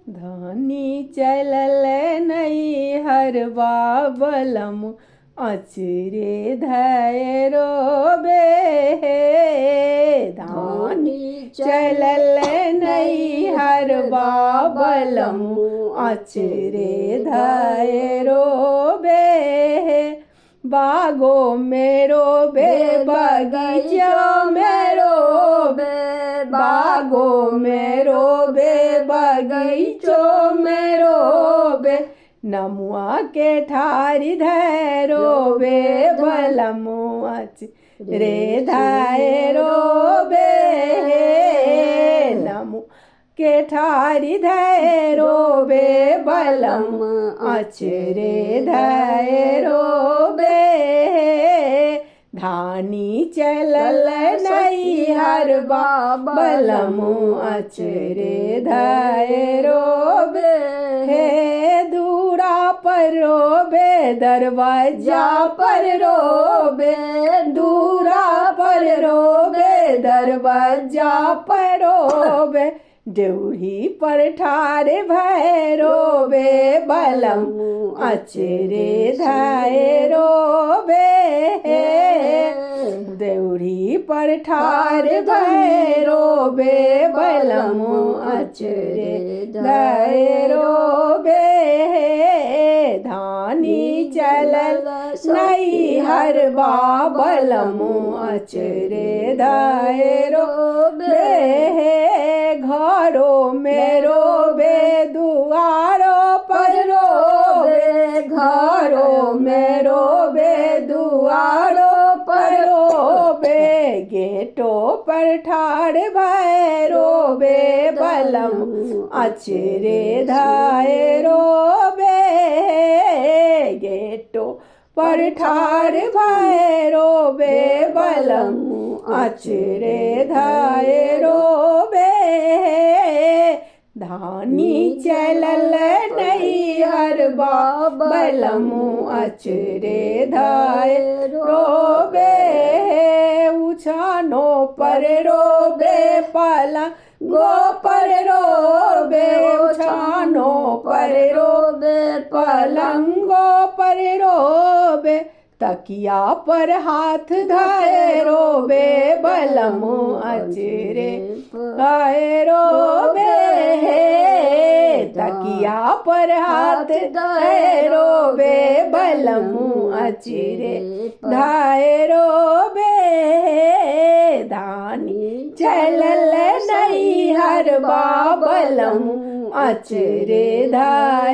धानी चलल नहीं हर बाबलम अचरे धैरो बे धानी चलल नहीं हर बाबलम अचरे धैरो बे बागो मेरो बे बगीचा मेरो बे बागो मेरो बे बगीचो मेरो बे नमुआ के ठारी धैरो बे बलमुआच रे धैरो बे नमु के ठारी धैरो बे बलम अचरे धैरो बे धानी चलल नहीं हर बाबलम अचरे धैरो बे हे दूरा पर रोबे दरवाजा पर रोबे दूरा पर रोबे दरवाजा पर रोबे देवढ़ी पर ठारे भैरो बे बलम अचरे धैरो बे देवढ़ी पर ठारे भैरो बे बलम अचरे धैरो बे धानी चलल नहीं हर बाबलम अचरे धैरो बे घरो मेरो बे दुआरो पर रोबे घरो मेरो बे दुआरो पर रोबे गेटो पर ठाड़ भैरो बे बलम अचरे धैरो बे गेटो पर ठाड़ भैरो बे बलम अचरे धैरो बे धानी चलल नहीं हर बाबलम अचरे धैरो बे उछानो पर रोबे पलंगो पर रोबे उछानो पर रोबे पलंगो पर रोबे तकिया पर हाथ धैरो बे बलम अचरे धैरो बे तकिया पर हाथ धैरो बे बलम अचरे धैरो बे धानी चलल नहीं हर बाबलम अचरे धैरो